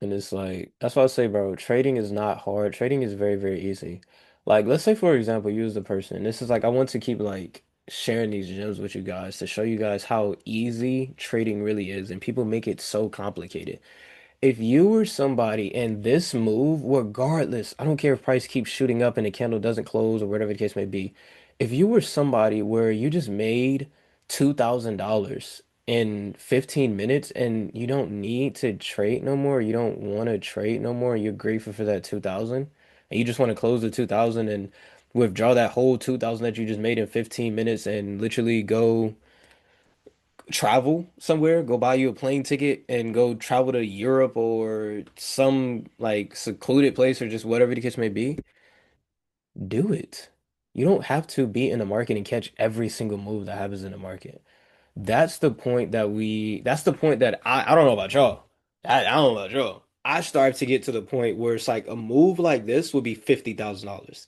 And it's like, that's why I say, bro, trading is not hard. Trading is very, very easy. Like, let's say, for example, you as the person. This is like, I want to keep like sharing these gems with you guys to show you guys how easy trading really is. And people make it so complicated. If you were somebody and this move, regardless, I don't care if price keeps shooting up and the candle doesn't close or whatever the case may be. If you were somebody where you just made $2,000 in 15 minutes and you don't need to trade no more, you don't want to trade no more, you're grateful for that 2,000 and you just want to close the 2,000 and withdraw that whole 2,000 that you just made in 15 minutes and literally go travel somewhere, go buy you a plane ticket and go travel to Europe or some like secluded place or just whatever the case may be, do it. You don't have to be in the market and catch every single move that happens in the market. That's the point that I don't know about y'all. I don't know about y'all. I start to get to the point where it's like a move like this would be $50,000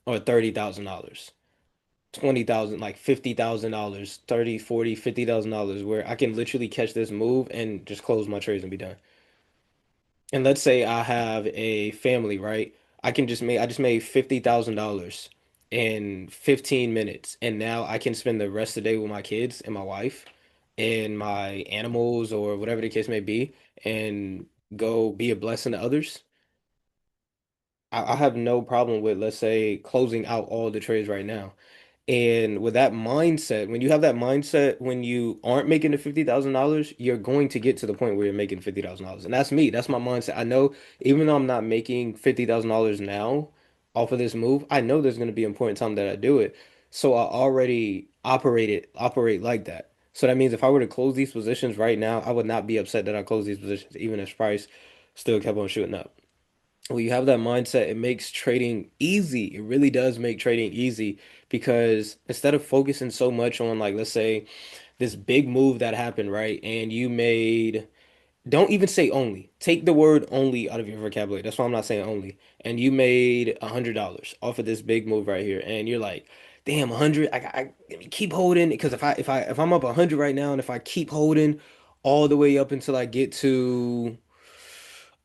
or $30,000. 20,000, like $50,000, 30, 40, $50,000 where I can literally catch this move and just close my trades and be done. And let's say I have a family, right? I just made $50,000 in 15 minutes and now I can spend the rest of the day with my kids and my wife and my animals or whatever the case may be and go be a blessing to others. I have no problem with, let's say, closing out all the trades right now. And with that mindset, when you have that mindset, when you aren't making the $50,000, you're going to get to the point where you're making $50,000. And that's me. That's my mindset. I know even though I'm not making $50,000 now off of this move, I know there's going to be an important time that I do it. So I already operate like that. So that means if I were to close these positions right now, I would not be upset that I closed these positions, even if price still kept on shooting up. When you have that mindset, it makes trading easy. It really does make trading easy because instead of focusing so much on, like, let's say this big move that happened, right? And you made, don't even say only. Take the word only out of your vocabulary. That's why I'm not saying only. And you made $100 off of this big move right here. And you're like, damn, 100. Let me keep holding because if I'm up 100 right now and if I keep holding all the way up until I get to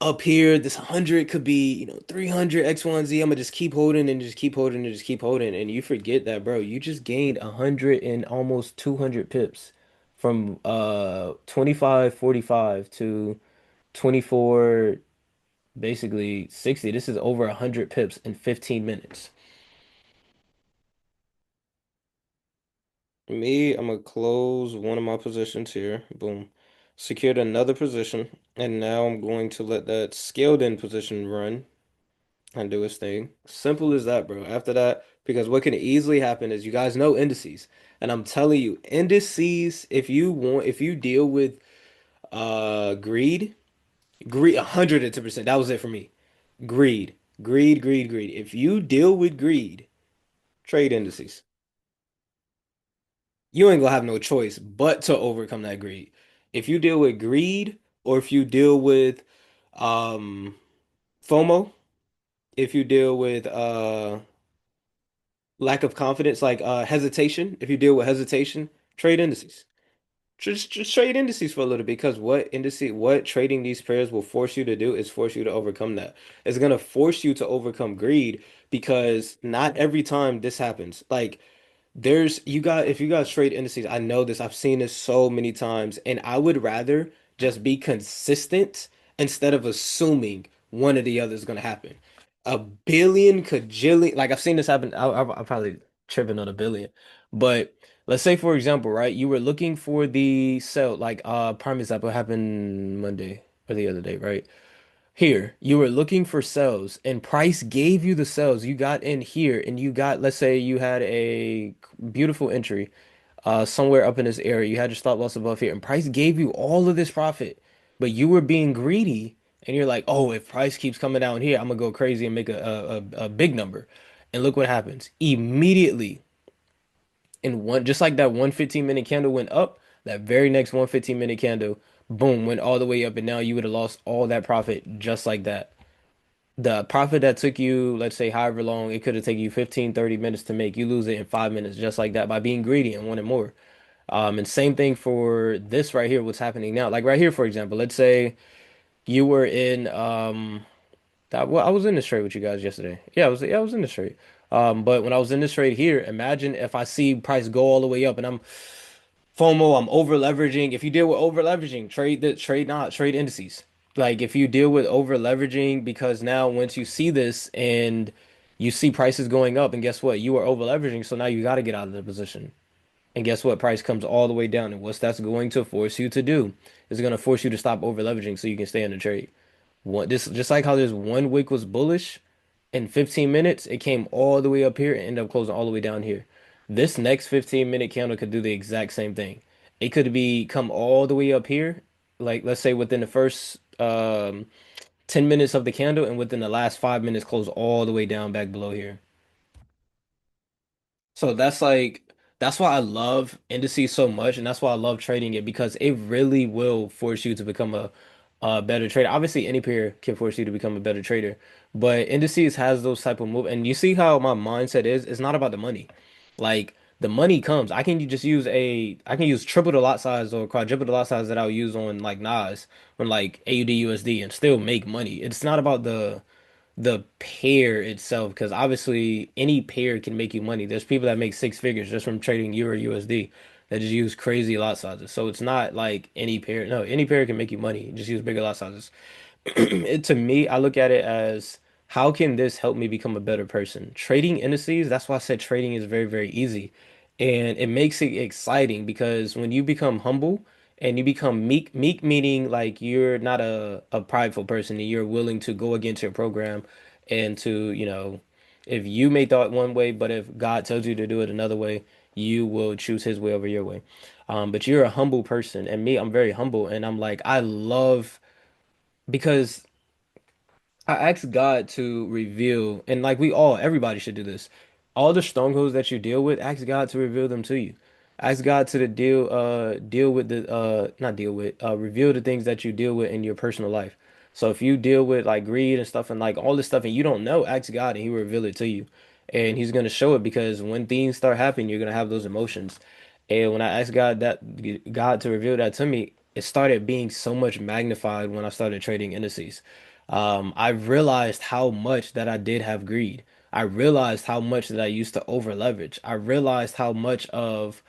up here, this 100 could be, 300 X1Z. I'm gonna just keep holding and just keep holding and just keep holding. And you forget that, bro, you just gained 100 and almost 200 pips from 25.45 to 24, basically 60. This is over 100 pips in 15 minutes. Me, I'm gonna close one of my positions here. Boom. Secured another position. And now I'm going to let that scaled in position run and do his thing. Simple as that, bro. After that, because what can easily happen is you guys know indices. And I'm telling you, indices, if you deal with greed 110%. That was it for me. Greed. Greed. If you deal with greed, trade indices. You ain't gonna have no choice but to overcome that greed. If you deal with greed or if you deal with um FOMO, if you deal with lack of confidence, like hesitation. If you deal with hesitation, trade indices. Just trade indices for a little bit because what trading these pairs will force you to do is force you to overcome that. It's gonna force you to overcome greed because not every time this happens. Like if you guys trade indices, I know this, I've seen this so many times, and I would rather just be consistent instead of assuming one or the other is gonna happen. A billion, cajillion, like I've seen this happen. I'm probably tripping on a billion, but let's say for example, right, you were looking for the sell, like prime example happened Monday or the other day, right? Here, you were looking for sales and Price gave you the sales. You got in here and you got, let's say you had a beautiful entry somewhere up in this area. You had your stop loss above here and Price gave you all of this profit, but you were being greedy and you're like, oh, if Price keeps coming down here, I'm gonna go crazy and make a big number. And look what happens. Immediately in one, just like that one 15-minute candle went up, that very next one 15-minute candle, boom, went all the way up and now you would have lost all that profit just like that. The profit that took you, let's say, however long, it could have taken you 15, 30 minutes to make. You lose it in 5 minutes, just like that, by being greedy and wanting more. And same thing for this right here, what's happening now. Like right here, for example, let's say You were in that well, I was in this trade with you guys yesterday. Yeah, I was in this trade. But when I was in this trade here, imagine if I see price go all the way up and I'm FOMO, I'm over leveraging. If you deal with over leveraging, trade indices. Like if you deal with over leveraging, because now once you see this and you see prices going up, and guess what? You are over leveraging, so now you got to get out of the position. And guess what? Price comes all the way down, and what's that's going to force you to do is going to force you to stop over leveraging so you can stay in the trade. This just like how this one wick was bullish in 15 minutes, it came all the way up here and ended up closing all the way down here. This next 15-minute candle could do the exact same thing. It could be come all the way up here, like let's say within the first 10 minutes of the candle, and within the last 5 minutes close all the way down back below here. So that's why I love indices so much, and that's why I love trading it because it really will force you to become a better trader. Obviously, any pair can force you to become a better trader, but indices has those type of move. And you see how my mindset is. It's not about the money. Like the money comes. I can use triple the lot size or quadruple the lot size that I'll use on like Nas on like AUD USD and still make money. It's not about the pair itself, because obviously any pair can make you money. There's people that make six figures just from trading Euro USD that just use crazy lot sizes. So it's not like any pair. No, any pair can make you money. Just use bigger lot sizes. To me, I look at it as how can this help me become a better person? Trading indices, that's why I said trading is very, very easy. And it makes it exciting because when you become humble and you become meek meaning like you're not a prideful person and you're willing to go against your program and to, if you may thought one way, but if God tells you to do it another way, you will choose his way over your way. But you're a humble person, and me, I'm very humble, and I'm like, I love because I asked God to reveal, and like everybody should do this. All the strongholds that you deal with, ask God to reveal them to you. Ask God to deal with not deal with, reveal the things that you deal with in your personal life. So if you deal with like greed and stuff and like all this stuff and you don't know, ask God and He will reveal it to you. And He's gonna show it because when things start happening, you're gonna have those emotions. And when I asked God to reveal that to me, it started being so much magnified when I started trading indices. I realized how much that I did have greed. I realized how much that I used to over leverage. I realized how much of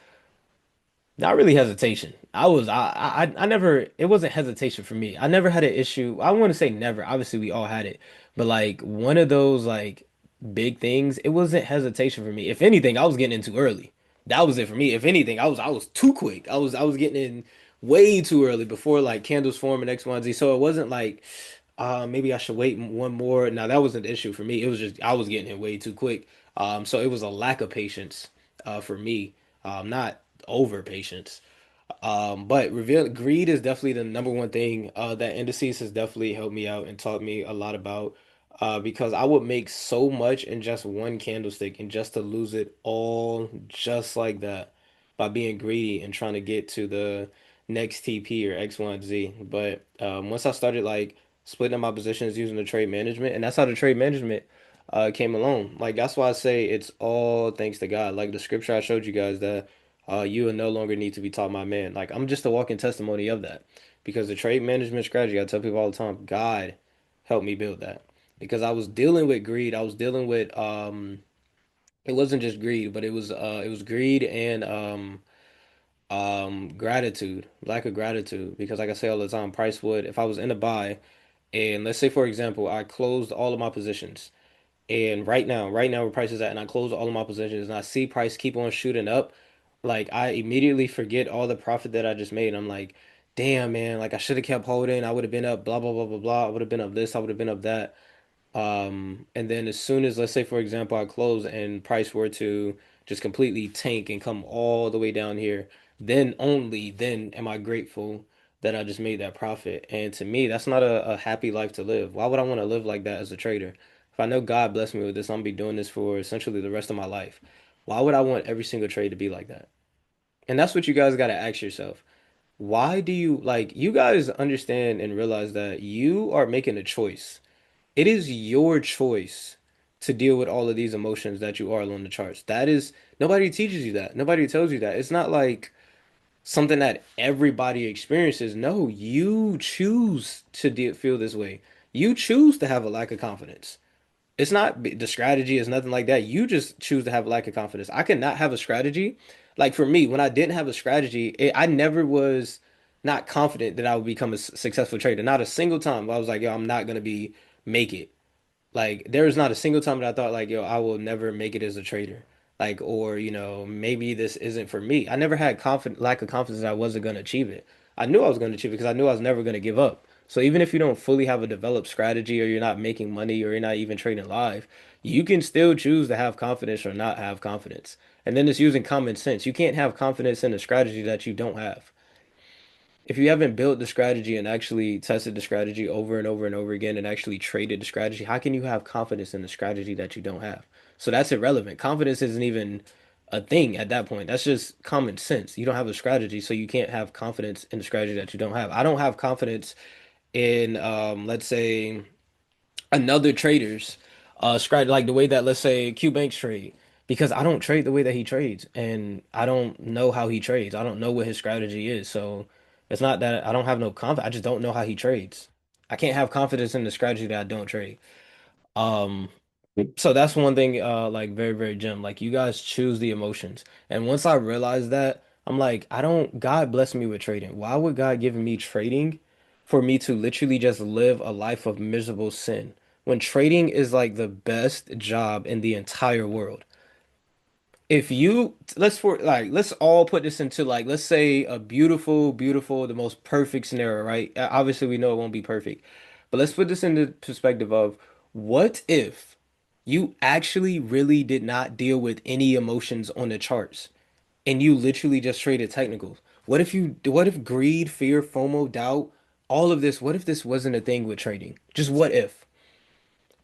not really hesitation. I never, it wasn't hesitation for me. I never had an issue. I want to say never. Obviously, we all had it. But like one of those like big things, it wasn't hesitation for me. If anything, I was getting in too early. That was it for me. If anything, I was too quick. I was getting in way too early before like candles form and X, Y, and Z. So it wasn't like maybe I should wait one more. Now that wasn't the issue for me. It was just I was getting it way too quick. So it was a lack of patience for me, not over patience. But reveal greed is definitely the number one thing that indices has definitely helped me out and taught me a lot about. Because I would make so much in just one candlestick and just to lose it all just like that by being greedy and trying to get to the next TP or X, Y, and Z. But once I started like splitting up my positions using the trade management, and that's how the trade management came along. Like that's why I say it's all thanks to God. Like the scripture I showed you guys that you will no longer need to be taught my man. Like I'm just a walking testimony of that. Because the trade management strategy, I tell people all the time, God helped me build that. Because I was dealing with greed. I was dealing with it wasn't just greed, but it was greed and gratitude, lack of gratitude. Because like I say all the time, price would if I was in a buy and let's say for example, I closed all of my positions. And right now where price is at, and I close all of my positions, and I see price keep on shooting up, like I immediately forget all the profit that I just made. I'm like, damn man, like I should have kept holding. I would have been up, blah blah blah blah blah. I would have been up this. I would have been up that. And then as soon as, let's say for example, I close and price were to just completely tank and come all the way down here, then only then am I grateful that I just made that profit. And to me, that's not a happy life to live. Why would I want to live like that as a trader? If I know God blessed me with this, I'm gonna be doing this for essentially the rest of my life. Why would I want every single trade to be like that? And that's what you guys got to ask yourself. Why do you like you guys understand and realize that you are making a choice? It is your choice to deal with all of these emotions that you are on the charts. That is, nobody teaches you that. Nobody tells you that. It's not like something that everybody experiences. No, you choose to feel this way. You choose to have a lack of confidence. It's not the strategy is nothing like that. You just choose to have a lack of confidence. I could not have a strategy. Like for me, when I didn't have a strategy, I never was not confident that I would become a successful trader. Not a single time I was like, yo, I'm not gonna be make it. Like there was not a single time that I thought like, yo, I will never make it as a trader. Like, or, maybe this isn't for me. I never had confident lack of confidence that I wasn't gonna achieve it. I knew I was gonna achieve it because I knew I was never gonna give up. So even if you don't fully have a developed strategy or you're not making money or you're not even trading live, you can still choose to have confidence or not have confidence. And then it's using common sense. You can't have confidence in a strategy that you don't have. If you haven't built the strategy and actually tested the strategy over and over and over again and actually traded the strategy, how can you have confidence in the strategy that you don't have? So that's irrelevant. Confidence isn't even a thing at that point. That's just common sense. You don't have a strategy, so you can't have confidence in the strategy that you don't have. I don't have confidence in, let's say, another trader's strategy, like the way that, let's say, Q Banks trade, because I don't trade the way that he trades, and I don't know how he trades. I don't know what his strategy is, so it's not that I don't have no confidence. I just don't know how he trades. I can't have confidence in the strategy that I don't trade. Um, so that's one thing, like very, very gem. Like you guys choose the emotions. And once I realized that, I'm like, I don't, God bless me with trading. Why would God give me trading for me to literally just live a life of miserable sin? When trading is like the best job in the entire world. If you let's all put this into like let's say a beautiful, beautiful, the most perfect scenario, right? Obviously we know it won't be perfect, but let's put this into perspective of what if you actually really did not deal with any emotions on the charts and you literally just traded technicals? What if greed, fear, FOMO, doubt, all of this, what if this wasn't a thing with trading? Just what if?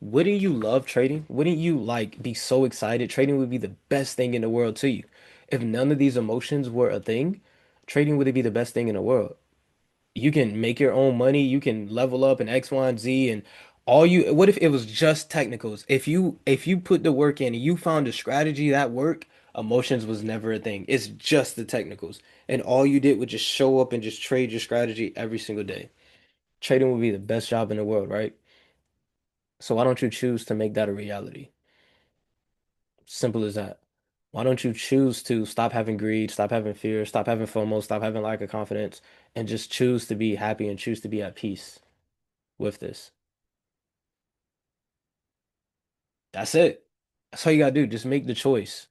Wouldn't you love trading? Wouldn't you like be so excited? Trading would be the best thing in the world to you. If none of these emotions were a thing, trading would be the best thing in the world. You can make your own money, you can level up in X, Y, and Z and what if it was just technicals? If you put the work in and you found a strategy that worked, emotions was never a thing. It's just the technicals. And all you did was just show up and just trade your strategy every single day. Trading would be the best job in the world, right? So why don't you choose to make that a reality? Simple as that. Why don't you choose to stop having greed, stop having fear, stop having FOMO, stop having lack of confidence, and just choose to be happy and choose to be at peace with this? That's it. That's all you gotta do. Just make the choice.